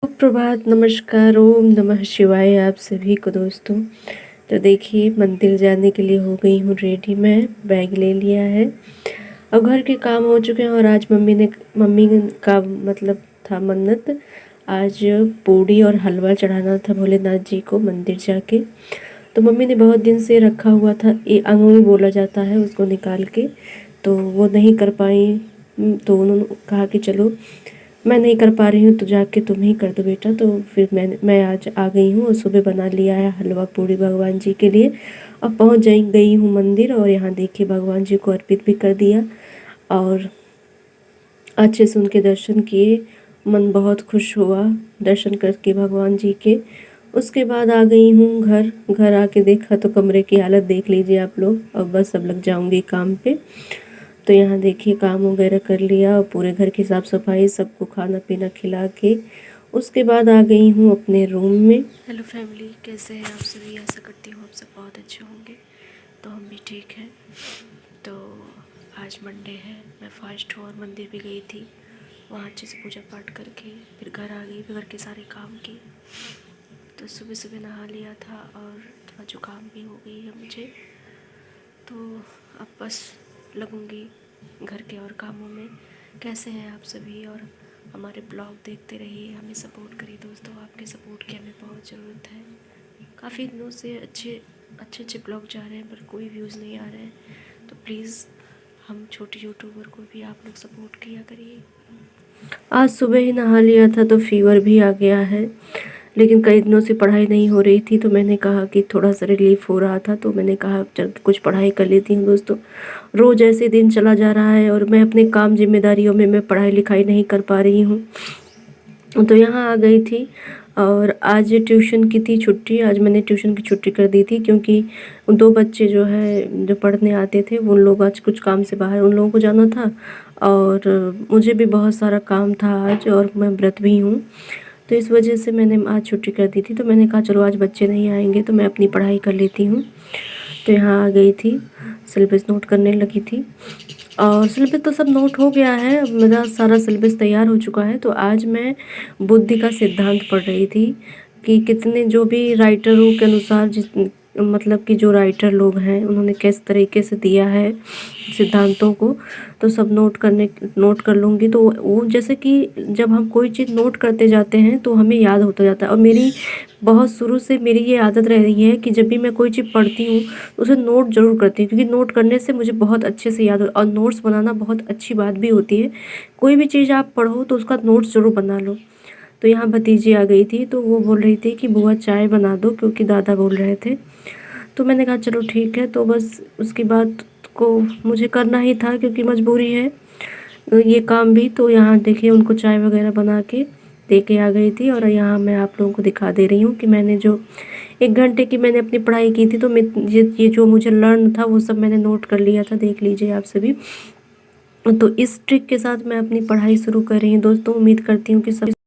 प्रभात, नमस्कार, ओम नमः शिवाय आप सभी को दोस्तों। तो देखिए मंदिर जाने के लिए हो गई हूँ रेडी। मैं बैग ले लिया है और घर के काम हो चुके हैं। और आज मम्मी का मतलब था मन्नत, आज पूड़ी और हलवा चढ़ाना था भोलेनाथ जी को मंदिर जाके। तो मम्मी ने बहुत दिन से रखा हुआ था, ये अंगूर बोला जाता है उसको निकाल के, तो वो नहीं कर पाई। तो उन्होंने कहा कि चलो मैं नहीं कर पा रही हूँ तो जाके तुम ही कर दो बेटा। तो फिर मैं आज आ गई हूँ और सुबह बना लिया है हलवा पूड़ी भगवान जी के लिए। अब पहुँच गई हूँ मंदिर और यहाँ देखिए भगवान जी को अर्पित भी कर दिया और अच्छे से उनके दर्शन किए। मन बहुत खुश हुआ दर्शन करके भगवान जी के। उसके बाद आ गई हूँ घर। घर आके देखा तो कमरे की हालत देख लीजिए आप लोग। और बस अब लग जाऊँगी काम पे। तो यहाँ देखिए काम वगैरह कर लिया और पूरे घर की साफ़ सफाई, सबको खाना पीना खिला के उसके बाद आ गई हूँ अपने रूम में। हेलो फैमिली, कैसे हैं आप सभी? आशा करती हूँ आप सब बहुत अच्छे होंगे। तो हम भी ठीक हैं। तो आज मंडे है, मैं फास्ट हूँ और मंदिर भी गई थी। वहाँ अच्छे से पूजा पाठ करके फिर घर आ गई, फिर घर के सारे काम किए। तो सुबह सुबह नहा लिया था और थोड़ा जुकाम भी हो गई है मुझे। तो अब बस लगूंगी घर के और कामों में। कैसे हैं आप सभी? और हमारे ब्लॉग देखते रहिए, हमें सपोर्ट करिए दोस्तों। आपके सपोर्ट की हमें बहुत ज़रूरत है। काफ़ी दिनों से अच्छे ब्लॉग जा रहे हैं पर कोई व्यूज़ नहीं आ रहे हैं। तो प्लीज़ हम छोटे यूट्यूबर को भी आप लोग सपोर्ट किया करिए। आज सुबह ही नहा लिया था तो फीवर भी आ गया है, लेकिन कई दिनों से पढ़ाई नहीं हो रही थी तो मैंने कहा कि थोड़ा सा रिलीफ हो रहा था तो मैंने कहा चल कुछ पढ़ाई कर लेती हूँ दोस्तों। रोज़ ऐसे दिन चला जा रहा है और मैं अपने काम जिम्मेदारियों में मैं पढ़ाई लिखाई नहीं कर पा रही हूँ। तो यहाँ आ गई थी और आज ट्यूशन की थी छुट्टी। आज मैंने ट्यूशन की छुट्टी कर दी थी क्योंकि 2 बच्चे जो है जो पढ़ने आते थे वो लोग आज कुछ काम से बाहर उन लोगों को जाना था और मुझे भी बहुत सारा काम था आज और मैं व्रत भी हूँ। तो इस वजह से मैंने आज छुट्टी कर दी थी। तो मैंने कहा चलो आज बच्चे नहीं आएंगे तो मैं अपनी पढ़ाई कर लेती हूँ। तो यहाँ आ गई थी, सिलेबस नोट करने लगी थी और सिलेबस तो सब नोट हो गया है। अब मेरा सारा सिलेबस तैयार हो चुका है। तो आज मैं बुद्धि का सिद्धांत पढ़ रही थी कि कितने जो भी राइटरों के अनुसार जिस मतलब कि जो राइटर लोग हैं उन्होंने किस तरीके से दिया है सिद्धांतों को, तो सब नोट कर लूँगी। तो वो जैसे कि जब हम कोई चीज़ नोट करते जाते हैं तो हमें याद होता जाता है। और मेरी बहुत शुरू से मेरी ये आदत रह रही है कि जब भी मैं कोई चीज़ पढ़ती हूँ उसे नोट ज़रूर करती हूँ, क्योंकि नोट करने से मुझे बहुत अच्छे से याद हो। और नोट्स बनाना बहुत अच्छी बात भी होती है। कोई भी चीज़ आप पढ़ो तो उसका नोट्स ज़रूर बना लो। तो यहाँ भतीजी आ गई थी तो वो बोल रही थी कि बुआ चाय बना दो, क्योंकि दादा बोल रहे थे। तो मैंने कहा चलो ठीक है। तो बस उसकी बात को मुझे करना ही था क्योंकि मजबूरी है ये काम भी। तो यहाँ देखिए उनको चाय वगैरह बना के दे के आ गई थी। और यहाँ मैं आप लोगों को दिखा दे रही हूँ कि मैंने जो 1 घंटे की मैंने अपनी पढ़ाई की थी तो मैं ये जो मुझे लर्न था वो सब मैंने नोट कर लिया था। देख लीजिए आप सभी। तो इस ट्रिक के साथ मैं अपनी पढ़ाई शुरू कर रही हूँ दोस्तों। उम्मीद करती हूँ कि सब